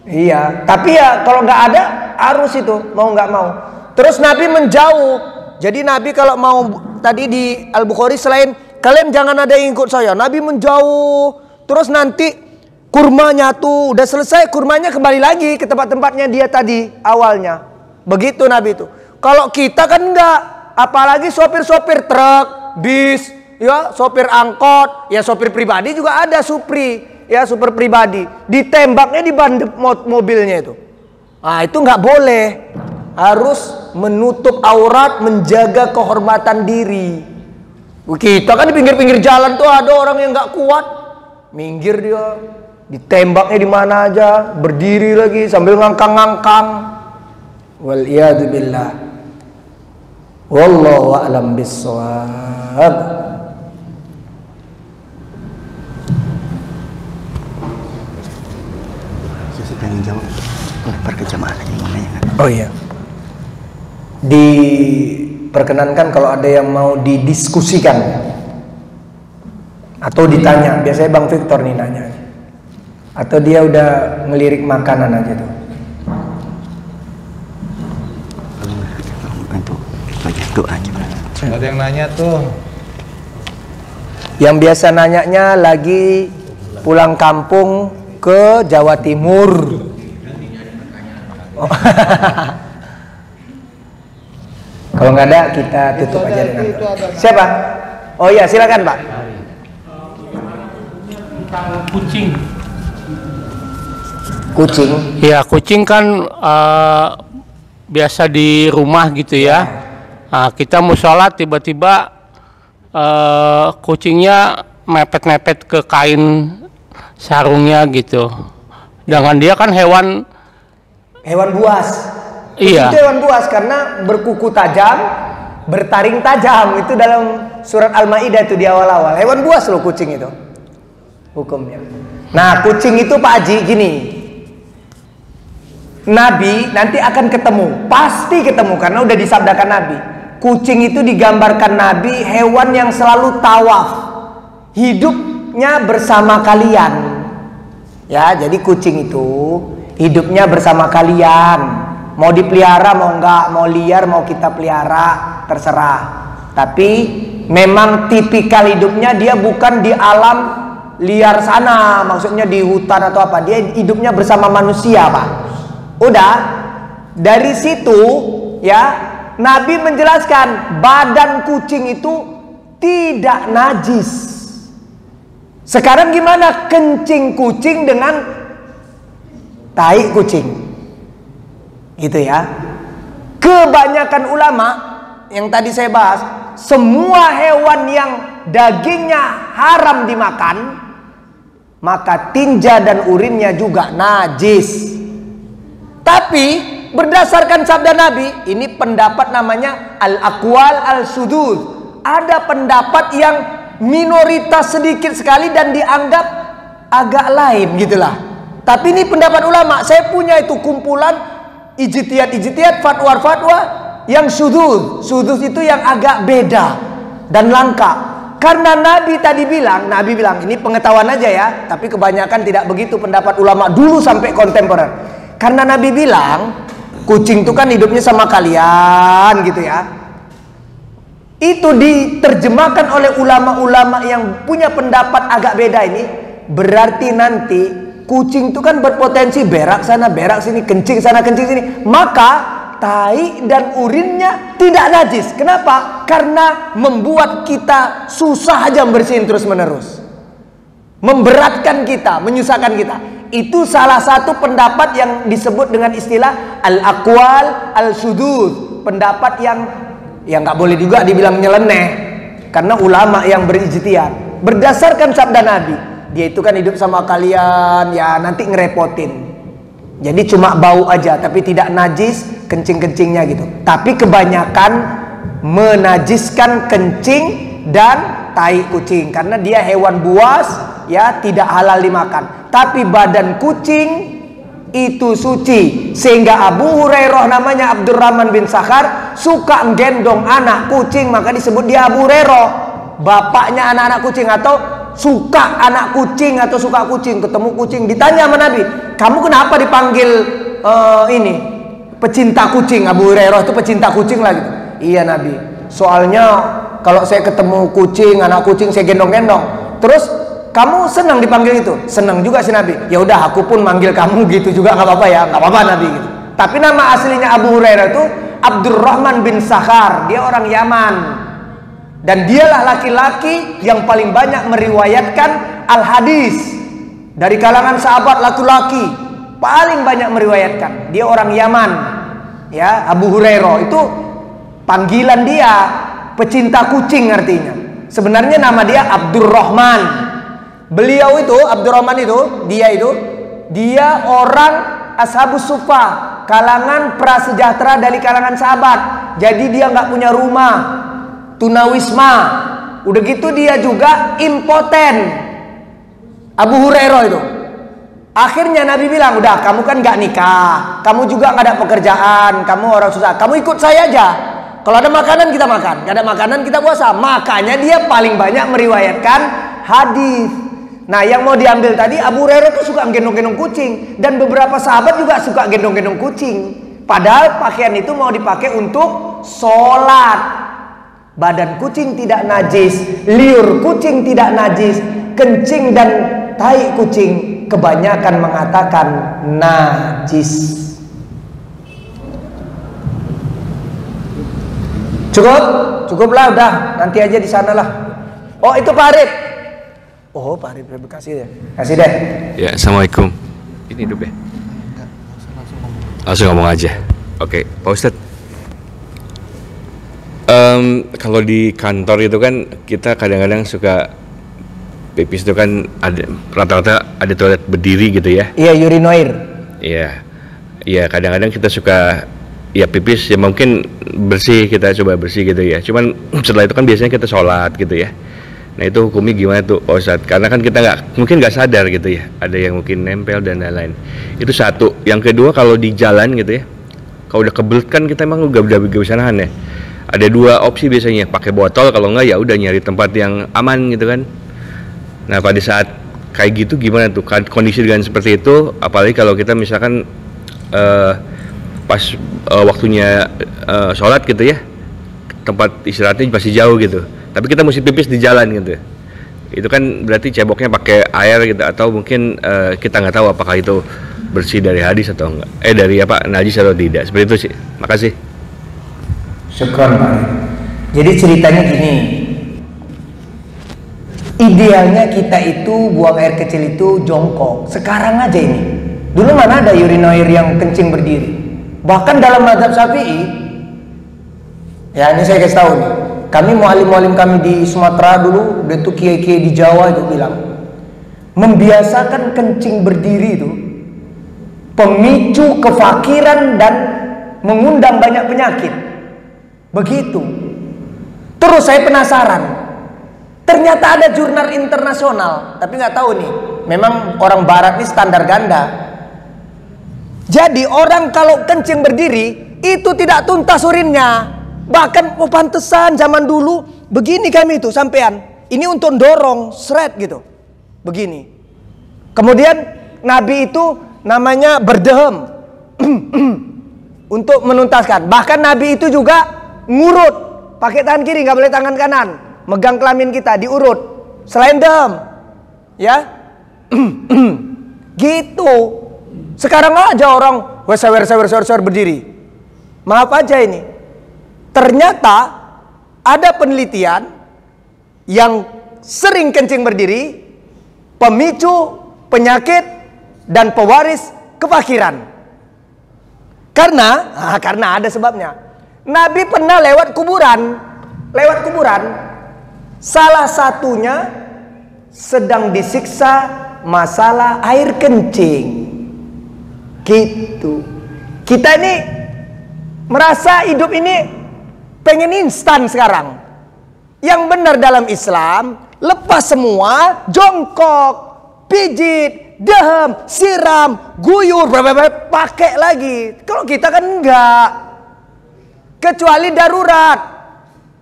Iya. Tapi ya kalau nggak ada harus itu, mau nggak mau. Terus Nabi menjauh. Jadi Nabi kalau mau, tadi di Al-Bukhari selain kalian jangan ada yang ikut saya, Nabi menjauh. Terus nanti kurmanya tuh udah selesai, kurmanya kembali lagi ke tempat-tempatnya dia tadi awalnya. Begitu Nabi itu. Kalau kita kan enggak, apalagi sopir-sopir truk, bis, ya sopir angkot, ya sopir pribadi juga ada supri, ya super pribadi. Ditembaknya di ban mobilnya itu. Nah itu nggak boleh. Harus menutup aurat, menjaga kehormatan diri. Kita kan di pinggir-pinggir jalan tuh ada orang yang nggak kuat, minggir dia, ditembaknya di mana aja, berdiri lagi sambil ngangkang-ngangkang. Wal iyadu billah. Wallahu a'lam bissawab. Saya pengen jawab lempar ke jamaah gimana ya? Oh iya. Diperkenankan kalau ada yang mau didiskusikan atau ditanya, biasanya Bang Victor nih nanya, atau dia udah ngelirik makanan aja tuh. Untuk bagian doanya. Ada yang nanya tuh. Yang biasa nanyanya lagi pulang kampung ke Jawa Timur. Oh. Kalau nggak ada kita tutup aja dengan siapa? Oh iya silakan Pak. Tentang kucing. Kucing. Ya, kucing kan biasa di rumah gitu ya. Nah, kita mau sholat tiba-tiba kucingnya mepet-mepet ke kain sarungnya gitu. Dengan dia kan hewan buas. Iya. Itu hewan buas karena berkuku tajam, bertaring tajam. Itu dalam surat Al-Maidah itu di awal-awal. Hewan buas loh kucing itu hukumnya. Nah, kucing itu Pak Haji gini. Nabi nanti akan ketemu, pasti ketemu karena udah disabdakan Nabi. Kucing itu digambarkan Nabi hewan yang selalu tawaf, hidupnya bersama kalian. Ya, jadi kucing itu hidupnya bersama kalian. Mau dipelihara, mau enggak, mau liar, mau kita pelihara, terserah. Tapi memang tipikal hidupnya dia bukan di alam liar sana, maksudnya di hutan atau apa. Dia hidupnya bersama manusia, Pak. Udah, dari situ ya Nabi menjelaskan badan kucing itu tidak najis. Sekarang gimana kencing kucing dengan tai kucing? Gitu ya. Kebanyakan ulama yang tadi saya bahas, semua hewan yang dagingnya haram dimakan, maka tinja dan urinnya juga najis. Tapi berdasarkan sabda Nabi, ini pendapat namanya al-aqwal al-sudud. Ada pendapat yang minoritas sedikit sekali dan dianggap agak lain gitulah. Tapi ini pendapat ulama. Saya punya itu kumpulan ijtihad, fatwa yang sudud. Sudud itu yang agak beda dan langka. Karena Nabi bilang ini pengetahuan aja ya, tapi kebanyakan tidak begitu pendapat ulama dulu sampai kontemporer. Karena Nabi bilang kucing itu kan hidupnya sama kalian gitu ya. Itu diterjemahkan oleh ulama-ulama yang punya pendapat agak beda ini. Berarti nanti kucing itu kan berpotensi berak sana, berak sini, kencing sana, kencing sini. Maka tai dan urinnya tidak najis. Kenapa? Karena membuat kita susah aja bersihin terus menerus. Memberatkan kita, menyusahkan kita. Itu salah satu pendapat yang disebut dengan istilah al-aqwal al-sudud. Pendapat yang nggak boleh juga dibilang nyeleneh, karena ulama yang berijtihad berdasarkan sabda Nabi. Dia itu kan hidup sama kalian, ya nanti ngerepotin. Jadi cuma bau aja, tapi tidak najis kencing-kencingnya gitu. Tapi kebanyakan menajiskan kencing dan tai kucing karena dia hewan buas, ya tidak halal dimakan. Tapi badan kucing itu suci, sehingga Abu Hurairah namanya Abdurrahman bin Sakhar suka gendong anak kucing, maka disebut dia Abu Hurairah, bapaknya anak-anak kucing, atau suka anak kucing atau suka kucing. Ketemu kucing ditanya sama Nabi, kamu kenapa dipanggil ini pecinta kucing? Abu Hurairah itu pecinta kucing lah gitu. Iya Nabi, soalnya kalau saya ketemu kucing, anak kucing saya gendong-gendong. Terus kamu senang dipanggil itu? Senang juga si Nabi. Ya udah, aku pun manggil kamu gitu juga, nggak apa-apa ya, nggak apa-apa Nabi gitu. Tapi nama aslinya Abu Hurairah itu Abdurrahman bin Sakhar. Dia orang Yaman. Dan dialah laki-laki yang paling banyak meriwayatkan al-hadis dari kalangan sahabat laki-laki. Paling banyak meriwayatkan. Dia orang Yaman. Ya, Abu Hurairah itu panggilan dia pecinta kucing artinya. Sebenarnya nama dia Abdurrahman. Beliau itu, Abdurrahman itu, dia orang Ashabus Suffah, kalangan prasejahtera dari kalangan sahabat. Jadi dia nggak punya rumah, tunawisma. Udah gitu dia juga impoten. Abu Hurairah itu. Akhirnya Nabi bilang, udah kamu kan nggak nikah, kamu juga nggak ada pekerjaan, kamu orang susah, kamu ikut saya aja. Kalau ada makanan kita makan, nggak ada makanan kita puasa. Makanya dia paling banyak meriwayatkan hadis. Nah, yang mau diambil tadi, Abu Hurairah itu suka gendong-gendong kucing, dan beberapa sahabat juga suka gendong-gendong kucing. Padahal pakaian itu mau dipakai untuk sholat. Badan kucing tidak najis, liur kucing tidak najis, kencing dan tai kucing kebanyakan mengatakan najis. Cukuplah udah, nanti aja di sana lah. Oh, itu Pak Arif. Oh, Pak Arif, kasih deh. Kasih deh. Ya, assalamualaikum. Ini hidup ya. Langsung ngomong aja. Oke, Pak Ustadz. Kalau di kantor itu kan kita kadang-kadang suka pipis itu kan ada rata-rata ada toilet berdiri gitu ya. Iya, urinoir. Iya. Iya, kadang-kadang kita suka ya pipis ya mungkin bersih, kita coba bersih gitu ya. Cuman setelah itu kan biasanya kita sholat gitu ya. Nah itu hukumnya gimana tuh Pak Ustadz? Karena kan kita mungkin nggak sadar gitu ya. Ada yang mungkin nempel dan lain-lain. Itu satu. Yang kedua kalau di jalan gitu ya. Kalau udah kebelet kan kita emang udah bisa nahan ya. Ada dua opsi biasanya, pakai botol, kalau enggak ya udah nyari tempat yang aman gitu kan. Nah pada saat kayak gitu gimana tuh kondisi dengan seperti itu, apalagi kalau kita misalkan pas waktunya sholat gitu ya, tempat istirahatnya masih jauh gitu, tapi kita mesti pipis di jalan gitu. Itu kan berarti ceboknya pakai air gitu, atau mungkin kita nggak tahu apakah itu bersih dari hadis atau enggak, dari apa najis atau tidak. Seperti itu sih. Makasih. Syukron, Pak. Jadi ceritanya gini. Idealnya kita itu buang air kecil itu jongkok. Sekarang aja ini. Dulu mana ada urinoir yang kencing berdiri. Bahkan dalam mazhab Syafi'i, ya ini saya kasih tahu nih. Kami mualim-mualim kami di Sumatera dulu, udah tuh kiai-kiai di Jawa itu bilang, membiasakan kencing berdiri itu pemicu kefakiran dan mengundang banyak penyakit. Begitu. Terus saya penasaran. Ternyata ada jurnal internasional, tapi nggak tahu nih. Memang orang Barat ini standar ganda. Jadi orang kalau kencing berdiri itu tidak tuntas urinnya. Bahkan pantesan zaman dulu begini kami itu sampean. Ini untuk dorong seret gitu. Begini. Kemudian Nabi itu namanya berdehem untuk menuntaskan. Bahkan Nabi itu juga ngurut, pakai tangan kiri, nggak boleh tangan kanan, megang kelamin kita diurut, selain dem, ya, gitu. Sekarang aja orang weser berdiri. Maaf aja ini. Ternyata ada penelitian yang sering kencing berdiri, pemicu penyakit dan pewaris kefakiran. Karena ada sebabnya. Nabi pernah lewat kuburan. Salah satunya sedang disiksa masalah air kencing. Gitu. Kita ini merasa hidup ini pengen instan sekarang. Yang benar dalam Islam, lepas semua, jongkok, pijit, dehem, siram, guyur, pakai lagi. Kalau kita kan enggak. Kecuali darurat.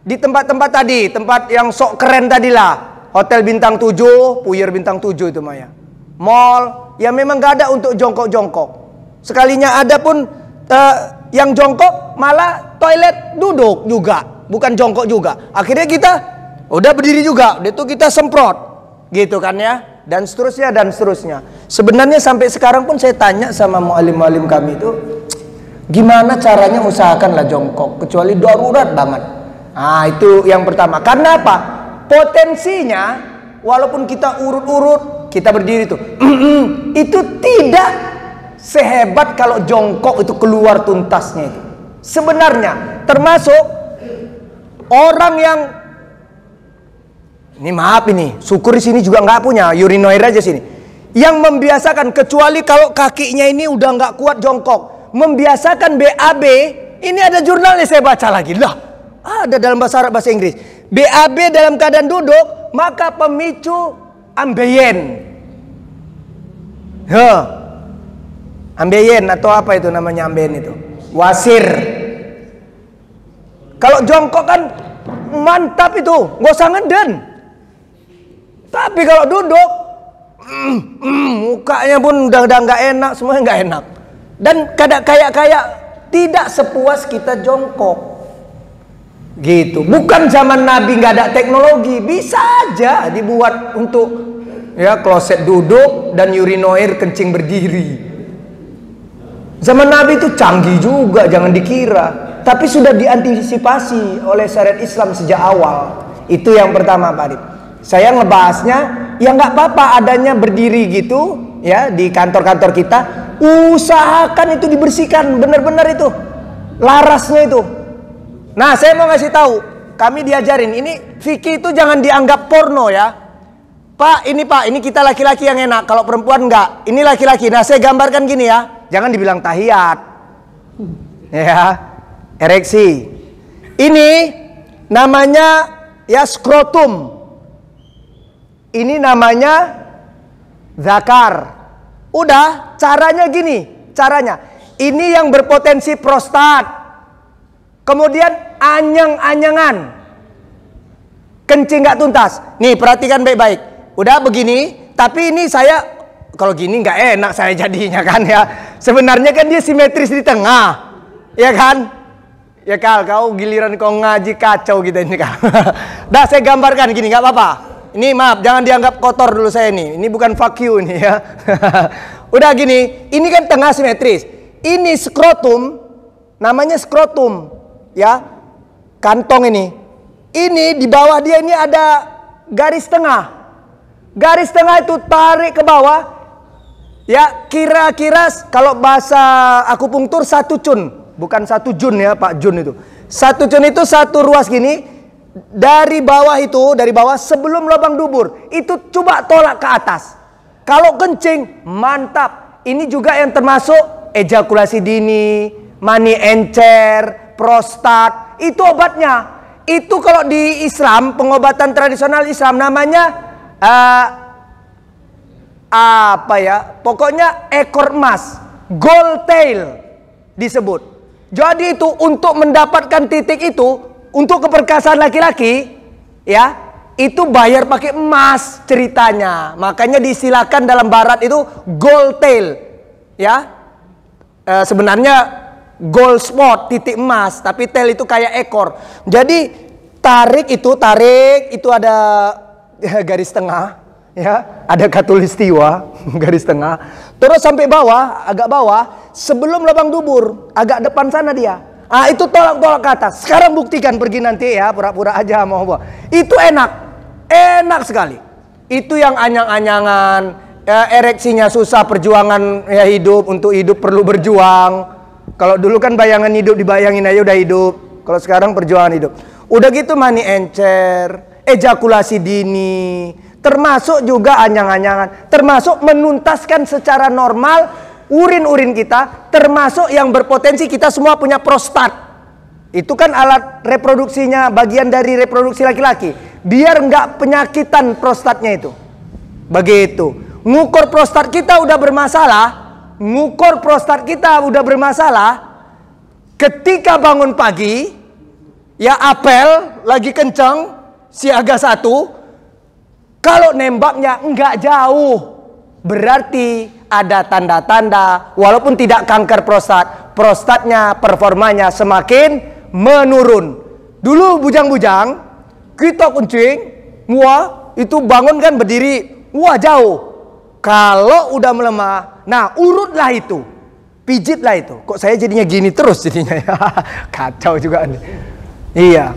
Di tempat-tempat tadi, tempat yang sok keren tadilah. Hotel bintang 7, puyer bintang 7 itu Maya. Mall, ya memang gak ada untuk jongkok-jongkok. Sekalinya ada pun yang jongkok malah toilet duduk juga, bukan jongkok juga. Akhirnya kita udah berdiri juga, itu kita semprot. Gitu kan ya. Dan seterusnya dan seterusnya. Sebenarnya sampai sekarang pun saya tanya sama mualim-mualim kami itu, gimana caranya usahakanlah jongkok, kecuali darurat banget. Nah itu yang pertama. Karena apa? Potensinya walaupun kita urut-urut, kita berdiri tuh itu tidak sehebat kalau jongkok itu keluar tuntasnya itu. Sebenarnya termasuk orang yang ini maaf ini, syukur di sini juga nggak punya urinoir aja sini. Yang membiasakan, kecuali kalau kakinya ini udah nggak kuat jongkok, membiasakan BAB. Ini ada jurnalnya saya baca lagi lah, ada dalam bahasa Arab bahasa Inggris. BAB dalam keadaan duduk maka pemicu ambeien. Ambeien atau apa itu namanya ambeien itu? Wasir. Kalau jongkok kan mantap itu, nggak usah ngeden. Tapi kalau duduk, mukanya pun udah nggak enak, semuanya nggak enak. Dan kayak tidak sepuas kita jongkok. Gitu. Bukan zaman Nabi nggak ada teknologi, bisa aja dibuat untuk ya kloset duduk dan urinoir kencing berdiri. Zaman Nabi itu canggih juga, jangan dikira. Tapi sudah diantisipasi oleh syariat Islam sejak awal. Itu yang pertama, Pak Arif. Saya ngebahasnya, ya nggak apa-apa adanya berdiri gitu, ya di kantor-kantor kita. Usahakan itu dibersihkan benar-benar itu larasnya itu. Nah, saya mau ngasih tahu, kami diajarin ini fikih itu jangan dianggap porno ya. Pak, ini kita laki-laki yang enak, kalau perempuan enggak. Ini laki-laki. Nah, saya gambarkan gini ya. Jangan dibilang tahiyat. Ya, ereksi. Ini namanya ya skrotum. Ini namanya zakar. Udah, caranya gini, caranya. Ini yang berpotensi prostat. Kemudian anyang-anyangan. Kencing gak tuntas. Nih, perhatikan baik-baik. Udah begini, tapi ini saya kalau gini nggak enak saya jadinya kan ya. Sebenarnya kan dia simetris di tengah, ya kan? Ya kau giliran kau ngaji kacau gitu ini kan. Dah saya gambarkan gini, nggak apa-apa. Ini maaf, jangan dianggap kotor dulu saya ini. Ini bukan fuck you ini ya. Udah gini, ini kan tengah simetris. Ini skrotum, namanya skrotum, ya. Kantong ini. Ini di bawah dia ini ada garis tengah. Garis tengah itu tarik ke bawah. Ya, kira-kira kalau bahasa akupunktur 1 cun, bukan 1 jun ya, Pak Jun itu. 1 cun itu 1 ruas gini. Dari bawah itu, dari bawah sebelum lubang dubur, itu coba tolak ke atas. Kalau kencing, mantap. Ini juga yang termasuk ejakulasi dini, mani encer, prostat. Itu obatnya. Itu kalau di Islam, pengobatan tradisional Islam namanya apa ya, pokoknya ekor emas, gold tail disebut. Jadi itu untuk mendapatkan titik itu, untuk keperkasaan laki-laki ya, itu bayar pakai emas ceritanya. Makanya disilakan dalam barat itu gold tail ya. Sebenarnya gold spot, titik emas, tapi tail itu kayak ekor. Jadi tarik itu ada garis tengah ya, ada katulistiwa garis tengah, terus sampai bawah, agak bawah sebelum lubang dubur, agak depan sana dia. Itu tolak-tolak ke atas. Sekarang buktikan, pergi nanti ya, pura-pura aja mau apa. Itu enak sekali. Itu yang anyang-anyangan, ereksinya susah, perjuangan ya, hidup, untuk hidup perlu berjuang. Kalau dulu kan bayangan hidup dibayangin aja udah hidup. Kalau sekarang perjuangan hidup. Udah gitu mani encer, ejakulasi dini, termasuk juga anyang-anyangan, termasuk menuntaskan secara normal urin-urin kita, termasuk yang berpotensi kita semua punya prostat. Itu kan alat reproduksinya, bagian dari reproduksi laki-laki. Biar nggak penyakitan prostatnya itu. Begitu. Ngukur prostat kita udah bermasalah, ketika bangun pagi, ya apel lagi kenceng, siaga 1, kalau nembaknya nggak jauh, berarti ada tanda-tanda, walaupun tidak kanker prostat, prostatnya, performanya semakin menurun. Dulu bujang-bujang, kita kencing, wah itu bangun kan berdiri, wah jauh. Kalau udah melemah, nah urutlah itu, pijitlah itu. Kok saya jadinya gini terus jadinya ya, kacau juga nih. Iya.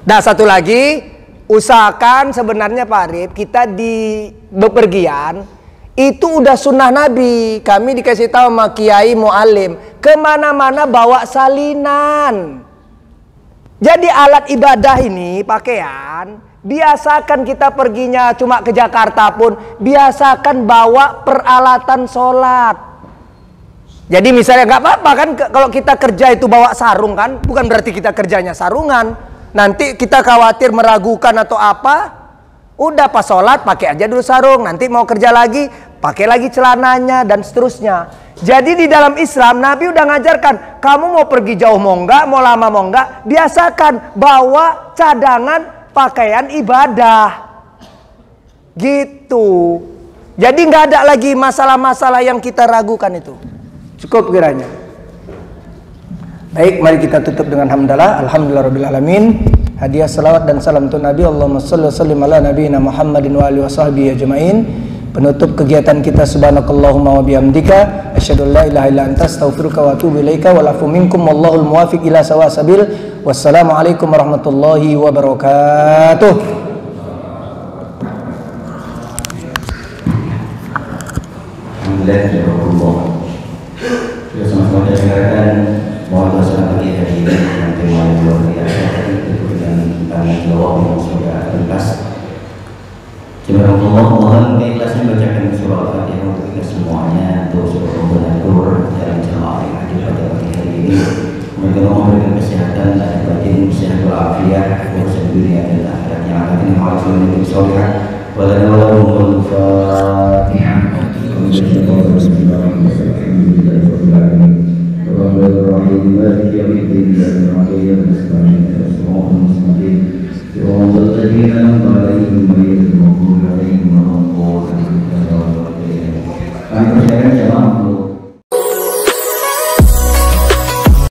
Nah satu lagi, usahakan sebenarnya Pak Arif, kita di bepergian itu udah sunnah Nabi. Kami dikasih tahu sama kiai mualim, kemana-mana bawa salinan. Jadi alat ibadah ini, pakaian, biasakan kita perginya cuma ke Jakarta pun, biasakan bawa peralatan sholat. Jadi misalnya nggak apa-apa kan kalau kita kerja itu bawa sarung kan, bukan berarti kita kerjanya sarungan. Nanti kita khawatir meragukan atau apa, udah pas sholat pakai aja dulu sarung, nanti mau kerja lagi pakai lagi celananya dan seterusnya. Jadi di dalam Islam Nabi udah ngajarkan, kamu mau pergi jauh mau enggak, mau lama mau enggak, biasakan bawa cadangan pakaian ibadah. Gitu. Jadi nggak ada lagi masalah-masalah yang kita ragukan itu. Cukup kiranya. Baik, mari kita tutup dengan hamdalah. Alhamdulillahirabbil alamin. Hadiah salawat dan salam untuk Nabi. Allahumma shalli wa sallim ala nabiyina Muhammadin wa alihi washabbihi ajmain. Penutup kegiatan kita, subhanakallahumma wa bihamdika asyhadu an la ilaha illa anta astaghfiruka wa atubu ilaika wal afu minkum wallahul muwaffiq ila sawasabil. Wassalamualaikum warahmatullahi wabarakatuh. Alhamdulillah. semua dengarkan, mohon doa selamat bagi hari ini dengan tema yang luar biasa tadi dengan tanggung jawab yang sudah tuntas. Jazakumullah, mohon keikhlasan bacakan surah Al-Fatihah untuk kita semuanya, untuk seluruh donatur dalam jemaah yang hadir pada pagi hari ini. Semoga Allah memberikan kesehatan dan batin, sehat walafiat, urusan dunia dan akhirat yang akan dihasilkan dengan solehah. Wallahu Fatihah. Kami persilakan jemaah